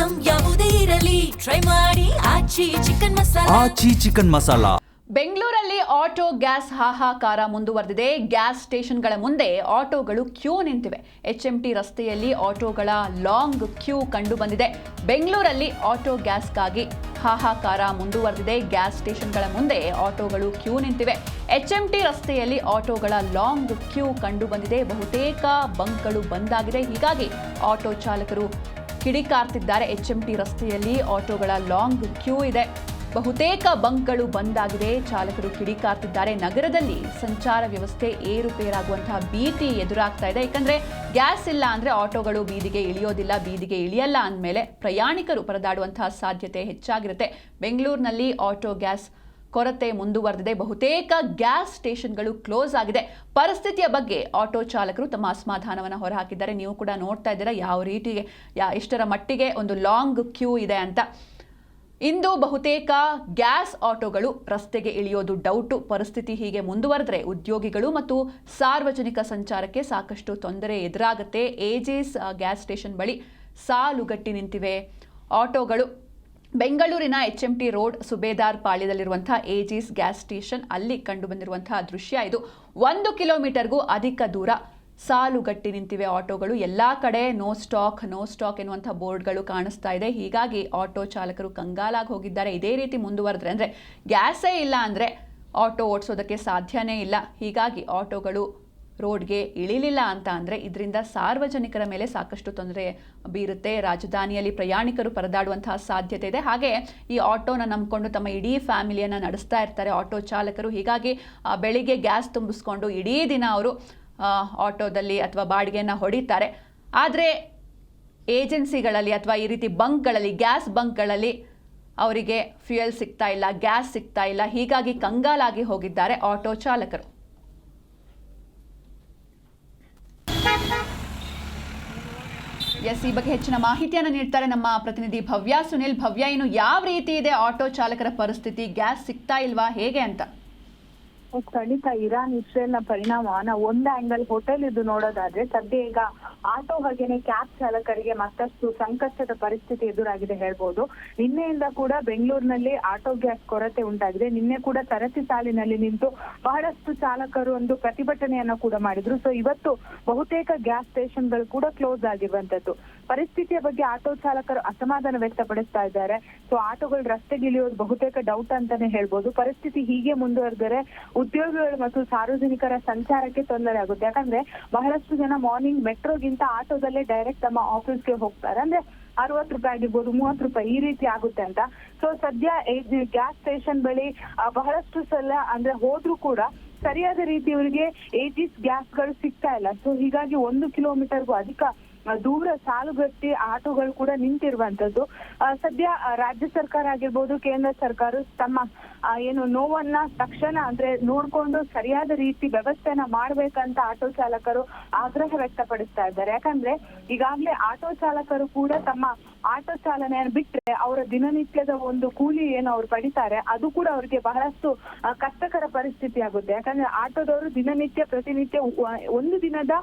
Item ಯಾವುದೇ ಇರಲಿ try ಮಾಡಿ ಆಚಿ ಚಿಕನ್ ಮಸಾಲಾ. ಬೆಂಗಳೂರಲ್ಲಿ ಆಟೋ ಗ್ಯಾಸ್ ಹಾಹಾಕಾರ ಮುಂದುವರೆದಿದೆ. ಗ್ಯಾಸ್ ಸ್ಟೇಷನ್ಗಳ ಮುಂದೆ ಆಟೋಗಳು ಕ್ಯೂ ನಿಂತಿವೆ. HMT ರಸ್ತೆಯಲ್ಲಿ ಆಟೋಗಳ ಲಾಂಗ್ ಕ್ಯೂ ಕಂಡು ಬಂದಿದೆ. ಬೆಂಗಳೂರಲ್ಲಿ ಆಟೋ ಗ್ಯಾಸ್ಗಾಗಿ ಹಾಹಾಕಾರ ಮುಂದುವರೆದಿದೆ. ಗ್ಯಾಸ್ ಸ್ಟೇಷನ್ಗಳ ಮುಂದೆ ಆಟೋಗಳು ಕ್ಯೂ ನಿಂತಿವೆ. HMT ರಸ್ತೆಯಲ್ಲಿ ಆಟೋಗಳ ಲಾಂಗ್ ಕ್ಯೂ ಕಂಡು ಬಂದಿದೆ. ಬಹುತೇಕ ಬಂಕ್ಗಳು ಬಂದಾಗಿದೆ. ಹೀಗಾಗಿ ಆಟೋ ಚಾಲಕರು ಕಿಡಿಕಾರ್ತಿದ್ದಾರೆ. HMT ರಸ್ತೆಯಲ್ಲಿ ಆಟೋಗಳ ಲಾಂಗ್ ಕ್ಯೂ ಇದೆ. ಬಹುತೇಕ ಬಂಕ್ಗಳು ಬಂದಾಗಿದೆ. ಚಾಲಕರು ಕಿಡಿಕಾರ್ತಿದ್ದಾರೆ. ನಗರದಲ್ಲಿ ಸಂಚಾರ ವ್ಯವಸ್ಥೆ ಏರುಪೇರಾಗುವಂತಹ ಭೀತಿ ಎದುರಾಗ್ತಾ ಇದೆ. ಯಾಕಂದ್ರೆ ಗ್ಯಾಸ್ ಇಲ್ಲ ಅಂದ್ರೆ ಆಟೋಗಳು ಬೀದಿಗೆ ಇಳಿಯೋದಿಲ್ಲ. ಬೀದಿಗೆ ಇಳಿಯಲ್ಲ ಅಂದಮೇಲೆ ಪ್ರಯಾಣಿಕರು ಪರದಾಡುವಂತಹ ಸಾಧ್ಯತೆ ಹೆಚ್ಚಾಗಿರುತ್ತೆ. ಬೆಂಗಳೂರಿನಲ್ಲಿ ಆಟೋ ಗ್ಯಾಸ್ ಕೊರತೆ ಮುಂದುವರೆದಿದೆ. ಬಹುತೇಕ ಗ್ಯಾಸ್ ಸ್ಟೇಷನ್ಗಳು ಕ್ಲೋಸ್ ಆಗಿದೆ. ಪರಿಸ್ಥಿತಿಯ ಬಗ್ಗೆ ಆಟೋ ಚಾಲಕರು ತಮ್ಮ ಅಸಮಾಧಾನವನ್ನು ಹೊರಹಾಕಿದ್ದಾರೆ. ನೀವು ಕೂಡ ನೋಡ್ತಾ ಇದ್ದೀರಾ ಯಾವ ರೀತಿಗೆ ಎಷ್ಟರ ಮಟ್ಟಿಗೆ ಒಂದು ಲಾಂಗ್ ಕ್ಯೂ ಇದೆ ಅಂತ. ಇಂದು ಬಹುತೇಕ ಗ್ಯಾಸ್ ಆಟೋಗಳು ರಸ್ತೆಗೆ ಇಳಿಯೋದು ಡೌಟು. ಪರಿಸ್ಥಿತಿ ಹೀಗೆ ಮುಂದುವರೆದರೆ ಉದ್ಯೋಗಿಗಳು ಮತ್ತು ಸಾರ್ವಜನಿಕ ಸಂಚಾರಕ್ಕೆ ಸಾಕಷ್ಟು ತೊಂದರೆ ಎದುರಾಗುತ್ತೆ. ಏಜಿಸ್ ಗ್ಯಾಸ್ ಸ್ಟೇಷನ್ ಬಳಿ ಸಾಲುಗಟ್ಟಿ ನಿಂತಿವೆ ಆಟೋಗಳು. ಬೆಂಗಳೂರಿನ HMT ರೋಡ್ ಸುಬೇದಾರ್ ಪಾಳ್ಯದಲ್ಲಿರುವಂತಹ ಏಜಿಸ್ ಗ್ಯಾಸ್ ಸ್ಟೇಷನ್ ಅಲ್ಲಿ ಕಂಡು ಬಂದಿರುವಂತಹ ದೃಶ್ಯ ಇದು. 1 ಕಿಲೋಮೀಟರ್ಗೂ ಅಧಿಕ ದೂರ ಸಾಲುಗಟ್ಟಿ ನಿಂತಿವೆ ಆಟೋಗಳು. ಎಲ್ಲ ಕಡೆ ನೋ ಸ್ಟಾಕ್ ಎನ್ನುವಂಥ ಬೋರ್ಡ್ಗಳು ಕಾಣಿಸ್ತಾ ಇದೆ. ಹೀಗಾಗಿ ಆಟೋ ಚಾಲಕರು ಕಂಗಾಲಾಗಿ ಹೋಗಿದ್ದಾರೆ. ಇದೇ ರೀತಿ ಮುಂದುವರೆದ್ರೆ ಅಂದರೆ ಗ್ಯಾಸೇ ಇಲ್ಲ ಅಂದರೆ ಆಟೋ ಓಡಿಸೋದಕ್ಕೆ ಸಾಧ್ಯನೇ ಇಲ್ಲ. ಹೀಗಾಗಿ ಆಟೋಗಳು ರೋಡ್ಗೆ ಇಳಿಲಿಲ್ಲ ಅಂತ ಅಂದರೆ ಇದರಿಂದ ಸಾರ್ವಜನಿಕರ ಮೇಲೆ ಸಾಕಷ್ಟು ತೊಂದರೆ ಬೀರುತ್ತೆ. ರಾಜಧಾನಿಯಲ್ಲಿ ಪ್ರಯಾಣಿಕರು ಪರದಾಡುವಂತಹ ಸಾಧ್ಯತೆ ಇದೆ. ಹಾಗೆ ಈ ಆಟೋನ ನಂಬಿಕೊಂಡು ತಮ್ಮ ಇಡೀ ಫ್ಯಾಮಿಲಿಯನ್ನು ನಡೆಸ್ತಾ ಇರ್ತಾರೆ ಆಟೋ ಚಾಲಕರು. ಹೀಗಾಗಿ ಬೆಳಿಗ್ಗೆ ಗ್ಯಾಸ್ ತುಂಬಿಸ್ಕೊಂಡು ಇಡೀ ದಿನ ಅವರು ಆಟೋದಲ್ಲಿ ಅಥವಾ ಬಾಡಿಗೆಯನ್ನು ಹೊಡಿತಾರೆ. ಆದರೆ ಏಜೆನ್ಸಿಗಳಲ್ಲಿ ಅಥವಾ ಈ ರೀತಿ ಬಂಕ್ಗಳಲ್ಲಿ ಗ್ಯಾಸ್ ಬಂಕ್ಗಳಲ್ಲಿ ಅವರಿಗೆ ಫ್ಯೂಯಲ್ ಸಿಗ್ತಾ ಇಲ್ಲ, ಗ್ಯಾಸ್ ಸಿಗ್ತಾ ಇಲ್ಲ. ಹೀಗಾಗಿ ಕಂಗಾಲಾಗಿ ಹೋಗಿದ್ದಾರೆ ಆಟೋ ಚಾಲಕರು. ಈ ಬಗ್ಗೆ ಹೆಚ್ಚಿನ ಮಾಹಿತಿಯನ್ನು ನೀಡ್ತಾರೆ ನಮ್ಮ ಪ್ರತಿನಿಧಿ ಭವ್ಯ ಸುನಿಲ್. ಭವ್ಯ, ಇನ್ನು ಯಾವ ರೀತಿ ಇದೆ ಆಟೋ ಚಾಲಕರ ಪರಿಸ್ಥಿತಿ? ಗ್ಯಾಸ್ ಸಿಗ್ತಾ ಇಲ್ವಾ, ಹೇಗೆ ಅಂತ? ಖಂಡಿತ ಇರಾನ್ ಇಸ್ರೇಲ್ ನ ಪರಿಣಾಮ ನಾವು ಒಂದು ಆಂಗಲ್ ಹೋಟೆಲ್ ಇದು ನೋಡೋದಾದ್ರೆ ಸದ್ಯ ಈಗ ಆಟೋ ಹಾಗೇನೆ ಕ್ಯಾಬ್ ಚಾಲಕರಿಗೆ ಮತ್ತಷ್ಟು ಸಂಕಷ್ಟದ ಪರಿಸ್ಥಿತಿ ಎದುರಾಗಿದೆ ಹೇಳ್ಬೋದು. ನಿನ್ನೆಯಿಂದ ಕೂಡ ಬೆಂಗಳೂರಿನಲ್ಲಿ ಆಟೋ ಗ್ಯಾಸ್ ಕೊರತೆ ಉಂಟಾಗಿದೆ. ನಿನ್ನೆ ಕೂಡ ಸರತಿ ಸಾಲಿನಲ್ಲಿ ನಿಂತು ಬಹಳಷ್ಟು ಚಾಲಕರು ಒಂದು ಪ್ರತಿಭಟನೆಯನ್ನ ಕೂಡ ಮಾಡಿದ್ರು. ಸೊ ಇವತ್ತು ಬಹುತೇಕ ಗ್ಯಾಸ್ ಸ್ಟೇಷನ್ಗಳು ಕೂಡ ಕ್ಲೋಸ್ ಆಗಿರುವಂತದ್ದು. ಪರಿಸ್ಥಿತಿಯ ಬಗ್ಗೆ ಆಟೋ ಚಾಲಕರು ಅಸಮಾಧಾನ ವ್ಯಕ್ತಪಡಿಸ್ತಾ ಇದ್ದಾರೆ. ಸೊ ಆಟೋಗಳು ರಸ್ತೆಗಿಳಿಯೋದು ಬಹುತೇಕ ಡೌಟ್ ಅಂತಾನೆ ಹೇಳ್ಬೋದು. ಪರಿಸ್ಥಿತಿ ಹೀಗೆ ಮುಂದುವರೆದರೆ ಉದ್ಯೋಗಿಗಳು ಮತ್ತು ಸಾರ್ವಜನಿಕರ ಸಂಚಾರಕ್ಕೆ ತೊಂದರೆ ಆಗುತ್ತೆ. ಯಾಕಂದ್ರೆ ಬಹಳಷ್ಟು ಜನ ಮಾರ್ನಿಂಗ್ ಮೆಟ್ರೋಗಿಂತ ಆಟೋದಲ್ಲೇ ಡೈರೆಕ್ಟ್ ತಮ್ಮ ಆಫೀಸ್ಗೆ ಹೋಗ್ತಾರೆ. ಅಂದ್ರೆ 60 ರೂಪಾಯಿ ಆಗಿರ್ಬೋದು, 30 ರೂಪಾಯಿ ಈ ರೀತಿ ಆಗುತ್ತೆ ಅಂತ. ಸೊ ಸದ್ಯ ಗ್ಯಾಸ್ ಸ್ಟೇಷನ್ ಬಳಿ ಬಹಳಷ್ಟು ಸಲ ಅಂದ್ರೆ ಹೋದ್ರೂ ಕೂಡ ಸರಿಯಾದ ರೀತಿ ಇವರಿಗೆ ಏಜಿಸ್ ಗ್ಯಾಸ್ಗಳು ಸಿಗ್ತಾ ಇಲ್ಲ. ಸೊ ಹೀಗಾಗಿ 1 ಕಿಲೋಮೀಟರ್ಗೂ ಅಧಿಕ ದೂರ ಸಾಲುಗಟ್ಟಿ ಆಟೋಗಳು ಕೂಡ ನಿಂತಿರುವಂತದ್ದು. ಸದ್ಯ ರಾಜ್ಯ ಸರ್ಕಾರ ಆಗಿರ್ಬೋದು, ಕೇಂದ್ರ ಸರ್ಕಾರ ತಮ್ಮ ಏನು ನೋವನ್ನ ತಕ್ಷಣ ಅಂದ್ರೆ ನೋಡ್ಕೊಂಡು ಸರಿಯಾದ ರೀತಿ ವ್ಯವಸ್ಥೆನ ಮಾಡ್ಬೇಕಂತ ಆಟೋ ಚಾಲಕರು ಆಗ್ರಹ ವ್ಯಕ್ತಪಡಿಸ್ತಾ ಇದ್ದಾರೆ. ಯಾಕಂದ್ರೆ ಈಗಾಗ್ಲೇ ಆಟೋ ಚಾಲಕರು ಕೂಡ ತಮ್ಮ ಆಟೋ ಚಾಲನೆಯನ್ನು ಬಿಟ್ರೆ ಅವರ ದಿನನಿತ್ಯದ ಒಂದು ಕೂಲಿ ಏನು ಅವ್ರು ಪಡಿತಾರೆ ಅದು ಕೂಡ ಅವ್ರಿಗೆ ಬಹಳಷ್ಟು ಕಷ್ಟಕರ ಪರಿಸ್ಥಿತಿ ಆಗುತ್ತೆ. ಯಾಕಂದ್ರೆ ಆಟೋದವರು ದಿನನಿತ್ಯ ಪ್ರತಿನಿತ್ಯ ಒಂದು ದಿನದ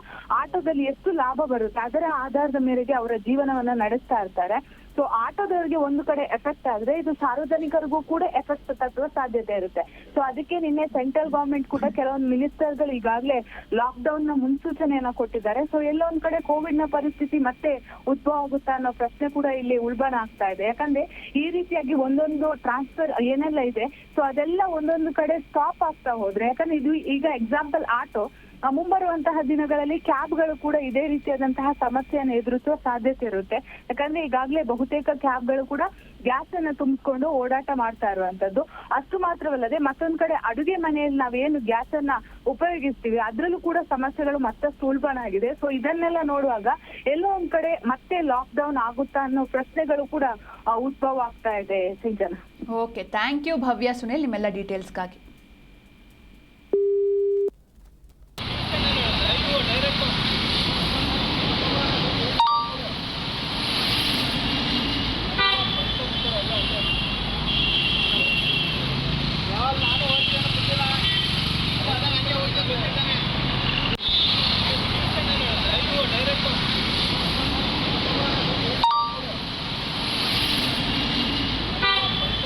ಆಟೋದಲ್ಲಿ ಎಷ್ಟು ಲಾಭ ಬರುತ್ತೆ ಅದರ ಆಧಾರದ ಮೇರೆಗೆ ಅವರ ಜೀವನವನ್ನ ನಡೆಸ್ತಾ ಇರ್ತಾರೆ. ಸೊ ಆಟೋದವರಿಗೆ ಒಂದು ಕಡೆ ಎಫೆಕ್ಟ್ ಆದ್ರೆ ಇದು ಸಾರ್ವಜನಿಕರಿಗೂ ಕೂಡ ಎಫೆಕ್ಟ್ ತಟ್ಟುವ ಸಾಧ್ಯತೆ ಇರುತ್ತೆ. ಸೊ ಅದಕ್ಕೆ ನಿನ್ನೆ ಸೆಂಟ್ರಲ್ ಗವರ್ಮೆಂಟ್ ಕೂಡ ಕೆಲವೊಂದು ಮಿನಿಸ್ಟರ್ಗಳು ಈಗಾಗಲೇ ಲಾಕ್ ಡೌನ್ ನ ಮುನ್ಸೂಚನೆಯನ್ನ ಕೊಟ್ಟಿದ್ದಾರೆ. ಸೊ ಎಲ್ಲೋ ಒಂದ್ ಕಡೆ ಕೋವಿಡ್ ನ ಪರಿಸ್ಥಿತಿ ಮತ್ತೆ ಉದ್ಭವ ಆಗುತ್ತಾ ಅನ್ನೋ ಪ್ರಶ್ನೆ ಕೂಡ ಇಲ್ಲಿ ಉಲ್ಬಣ ಆಗ್ತಾ ಇದೆ. ಯಾಕಂದ್ರೆ ಈ ರೀತಿಯಾಗಿ ಒಂದೊಂದು ಟ್ರಾನ್ಸ್ಫರ್ ಏನೆಲ್ಲ ಇದೆ ಸೊ ಅದೆಲ್ಲ ಒಂದೊಂದು ಕಡೆ ಸ್ಟಾಪ್ ಆಗ್ತಾ ಹೋದ್ರೆ, ಯಾಕಂದ್ರೆ ಇದು ಈಗ ಎಕ್ಸಾಂಪಲ್ ಆಟೋ ಮುಂಬರುವಂತಹ ದಿನಗಳಲ್ಲಿ ಕ್ಯಾಬ್ಗಳು ಕೂಡ ಇದೇ ರೀತಿಯಾದಂತಹ ಸಮಸ್ಯೆಯನ್ನು ಎದುರಿಸುವ ಸಾಧ್ಯತೆ ಇರುತ್ತೆ. ಯಾಕಂದ್ರೆ ಈಗಾಗಲೇ ಬಹುತೇಕ ಕ್ಯಾಬ್ಗಳು ಕೂಡ ಗ್ಯಾಸ್ ಅನ್ನ ತುಂಬಿಸ್ಕೊಂಡು ಓಡಾಟ ಮಾಡ್ತಾ ಇರುವಂತದ್ದು. ಅಷ್ಟು ಮಾತ್ರವಲ್ಲದೆ ಮತ್ತೊಂದ್ ಕಡೆ ಅಡುಗೆ ಮನೆಯಲ್ಲಿ ನಾವೇನು ಗ್ಯಾಸ್ ಅನ್ನ ಉಪಯೋಗಿಸ್ತೀವಿ ಅದ್ರಲ್ಲೂ ಕೂಡ ಸಮಸ್ಯೆಗಳು ಮತ್ತಷ್ಟು ಉಲ್ಬಣ ಆಗಿದೆ. ಸೊ ಇದನ್ನೆಲ್ಲ ನೋಡುವಾಗ ಎಲ್ಲೋ ಒಂದ್ ಕಡೆ ಮತ್ತೆ ಲಾಕ್ ಡೌನ್ ಆಗುತ್ತಾ ಅನ್ನೋ ಪ್ರಶ್ನೆಗಳು ಕೂಡ ಉದ್ಭವ ಆಗ್ತಾ ಇದೆ. ಸಿಂಚನ. ಓಕೆ, ಥ್ಯಾಂಕ್ ಯು ಭವ್ಯ ಸುನಿಲ್ ನಿಮ್ಮೆಲ್ಲ ಡೀಟೇಲ್ಸ್ಗಾಗಿ.